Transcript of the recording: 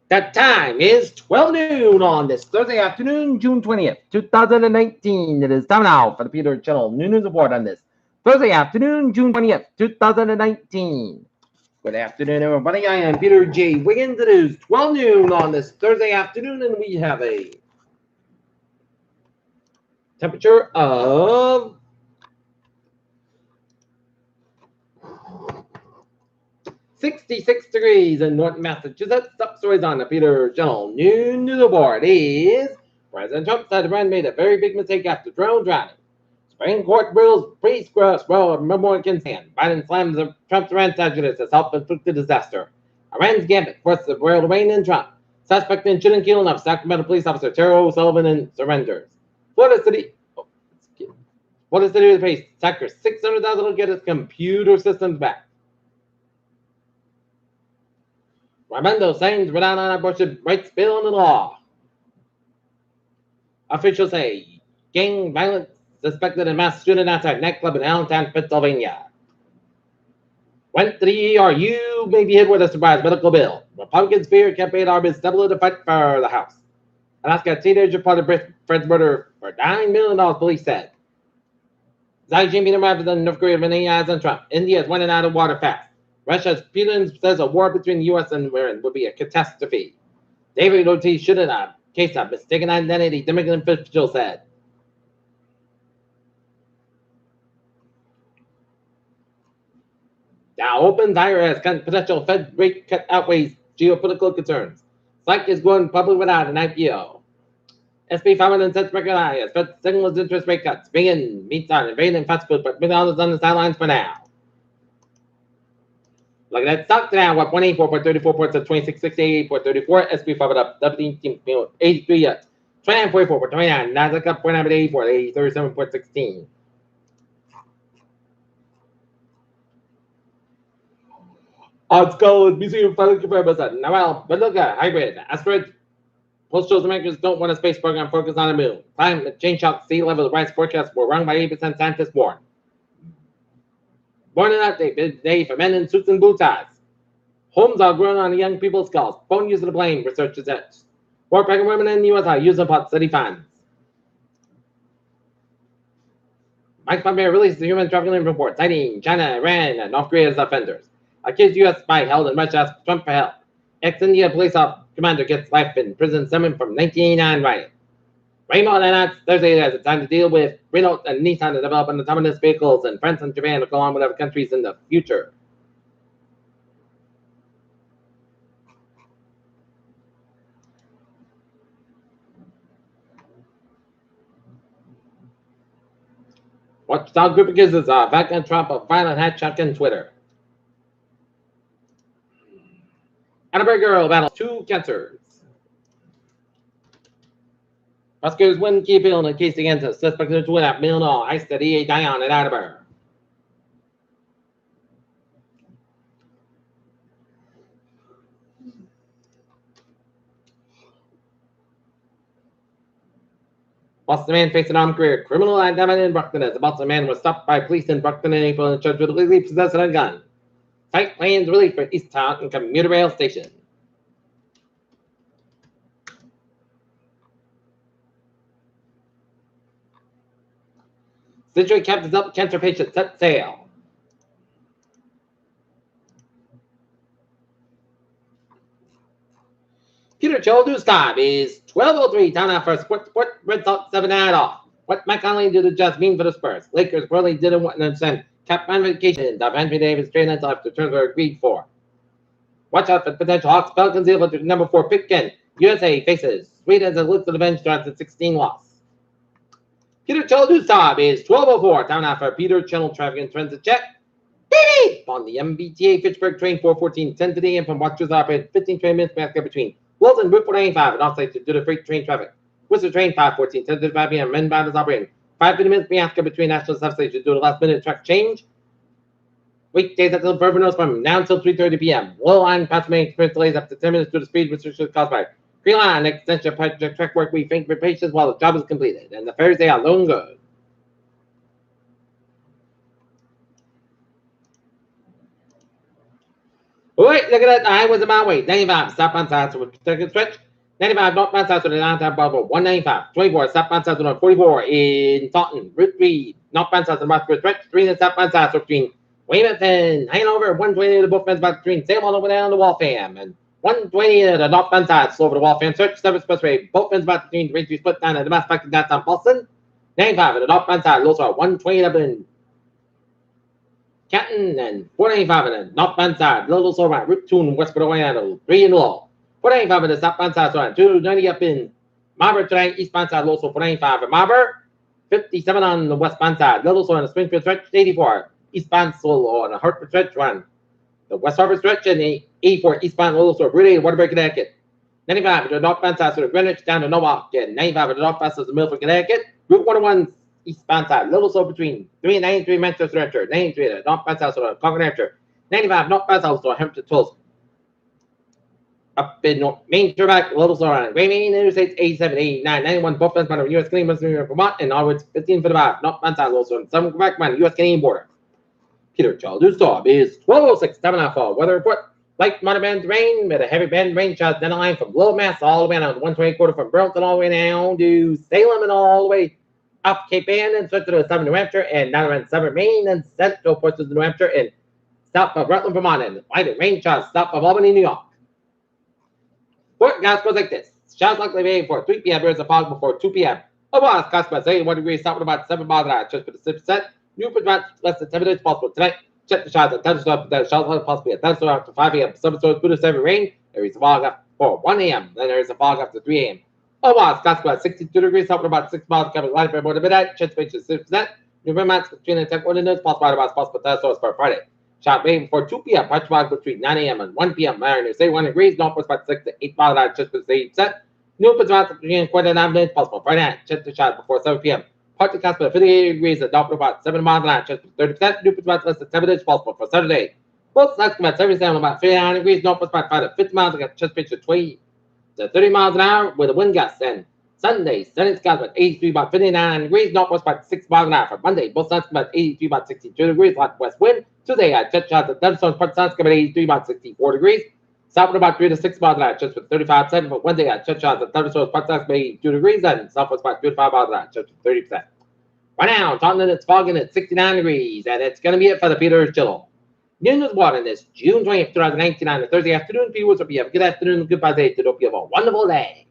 That time is 12 noon on this Thursday afternoon, June 20th, 2019. It is time now for the Peter Channel News Report on this Thursday afternoon, June 20th, 2019. Good afternoon, everybody. I am Peter J. Wiggins. It is 12 noon on this Thursday afternoon, and we have a temperature of 66 degrees in North Massachusetts. Top stories on the Peter Channel News Report is President Trump said Iran made a very big mistake after drone drowning. Supreme Court rules pre-scrub memorial against Iran. Biden slams Trump's Iran strategist as self-inflicted disaster. Iran's gambit forces the royal reign in Trump. Suspect in shooting killing of Sacramento police officer Terry O'Sullivan and surrenders. Florida City with the police sector $600,000 to get its computer systems back. Raimondo signs Rhode Island abortion rights bill into law. Officials say gang violence suspected in mass shooting outside nightclub in Allentown, Pennsylvania. Went to the ER. You may be hit with a surprise medical bill. Republicans fear campaign armies double to fight for the House. Alaska teenager reported Fred's murder for $9 million, police said. Xi Jinping arrived in North Korea with many eyes on Trump. India is running out of water fast. Russia's Putin says a war between the U.S. and Iran would be a catastrophe. David Ortiz shouldn't have. Case of mistaken identity, Dominican official said. Now opens IRS potential Fed rate cut outweighs geopolitical concerns. Stock is going public without an IPO. SP 500 sets record high as Fed signals interest rate cuts. Bingin meets on invading fast food, but millions on the sidelines for now. Look at that stock now, what 184.34 points at 2668.34. SP 500 up 17.83 yet. 29.44.29. Nasdaq up 0.984, 37.16. Odds gold, museum finally confirmed that Noel, Beluga, hybrid, asteroid. Post shows Americans don't want a space program focused on the moon. Climate change shock, sea level rise forecasts were wrong by 80% scientists warn. Born in that day for men in suits and bow ties. Homes are grown on young people's skulls. Phone use of the plane, researchers said. More pregnant women in the U.S. are using pot city funds. Mike Pompeo released the human trafficking report citing China, Iran, and North Korea as offenders. Accused U.S. spy held in Russia asked Trump for help. Ex-India police commander gets life in prison summoned from 1989 riot. Raymond announced Thursday that it's time to deal with Renault and Nissan to develop autonomous vehicles, and France and Japan will go on with other countries in the future. Watchdog group accuses Vatican Trump of violent hat check on Twitter. Atterbury girl battles 2 cancers. Prosecutors win key appeal in a case against a suspect in Twitter at Millinois, iced at EA Dion at Atterbury. Boston man faced an armed career. Criminal identity in Brockton as the Boston man was stopped by police in Brockton in April and charged with illegally possessing a gun. Site plans released for East Taunton commuter rail station. Situate captain's up cancer patient set sail. Peter Joel news time is 12:03. Time now for Sport Red Sox 7 off. What Mike Conley did the just mean for the Spurs? Lakers really didn't want to send cap ramifications of Anthony Davis trade nights after terms were agreed for. Watch out for potential Hawks. Pelicans deal with the number 4 pick again. USA faces Sweden as it looks to the bench starts at 16 loss. Peter Channel news time is 12:04. Time now for Peter Channel traffic and transit check. Beep! On the MBTA Fitchburg train 414 10 today and from watchers operated 15 train minutes back between Wilton, Route 495 and offsite to do the freight train traffic. Worcester train 514 10 to 5 p.m. Inbound is operating 5 minutes Bianca between national substations to do the last minute track change. Weekdays until further notice from now until 3:30 p.m. Low line passenger express delays up to 10 minutes due to speed restrictions caused by Green Line extension project track work. We think for patients while the job is completed, and the fares they are long good. Wait, look at that. I was a mile away. 95, stop on sides with second stretch. 95, northbound sides with a non-time Bravo. 195, 24, stop sides with 44 in Taunton. Route 3, northbound sides with a stretch. 3 and stop sides between Weymouth and Hanover. 120 to both ends back between Salem all over down to Waltham. And 120 to the northbound side, slow over to Waltham. Search 7 expressway. Both ends back between 3 split down and the mass back to downtown Boston. 95 at the northbound side, low side. 120 up in Canton and 495 in the northbound side, little slow right, Route 2 in West Orlando, 3 in the low. 495 in the southbound side, so 290 up in Marlborough today, eastbound side, low slow 495 in Marlborough, 57 on the westbound side, little slow on the Springfield stretch, 84 eastbound slow on the Hartford stretch, run the West Harbor stretch, and the 84 eastbound little slow, Route 8, Waterbury, Connecticut. 95 at the northbound side, so the Greenwich down to Norwalk, and 95 at the northbound side, so the Milford, Connecticut. Route 101 eastbound side, little slow between 3 and 93 Manchester, 93 at the northbound south, so Concord, Hampshire, 95 northbound south, so Hampton, Tulsa. Up in Main Turback, little slow on Gray Main, Interstates 87, 89, 91, both ends on the U.S. Canadian, Western New York, Vermont, and onwards 15 for the back, northbound south, also on 7 Quebec, on the U.S. Canadian border. Peter Charles, new stop is 1206, 7 fall. Weather report, light moderate band rain, with a heavy band rain shot down the line from Low Mass all the way down to 120 quarter from Burlington all the way down to Salem and all the way up Cape Ann and central to 7 New Hampshire and down around 7 Maine and central portions of New Hampshire and south of Rutland, Vermont and light rain showers south of Albany, New York. Forecast goes like this. Showers likely made for 3 p.m. There is a fog before 2 p.m. Overall, cost about 81 degrees, south with about 7 miles an hour, just for the 6%. New percent less than 7 minutes possible tonight. Check the showers at 10 showers possibly at 10 after 5 a.m. Some stores put a 7 rain. There is a fog after 1 a.m. Then there is a fog after 3 a.m. Otherwise, Scott's about 62 degrees, south about 6 miles, coming light for more than midnight. Chance of 6%. New Vermont's between the 10 ordinance, possible about possible test stores for Friday. Shot rain before 2 p.m. Punch fog between 9 a.m. and 1 p.m. Mariners say 1 degrees, northwest about 6 to 8 miles an hour, chance of 8%. New Vermont between 49 minutes, possible Friday night. Chance of shot before 7 p.m. Partly cast about 58 degrees, and northwest about 7 miles an hour, chance of 30%. New Vermont less than 7 minutes, possible for Saturday. Both sides about 77, about 59 degrees, northwest about 5 to 50 miles, and chance pitch of 20 to 30 miles an hour with a wind gust. And Sunday, sunny skies about 83, about 59 degrees, northwest about 6 miles an hour. For Monday, both sides about 83, about 62 degrees, light west wind. Tuesday, jet shots at thunderstorms, part sides about 83, about 64 degrees. Southward about 3 to 6 miles an hour, just with 35%. But Wednesday, jet shots at thunderstorms, part sides about 82 degrees, and southwest about 3 to 5 miles an hour, just with 30%. Right now, Taunton, it's fogging at 69 degrees, and it's going to be it for the Peter Chillel. Noon is water this June 20th, 2019, on the Thursday afternoon. Viewers, hope you have a good afternoon, goodbye day. Hope you have a wonderful day.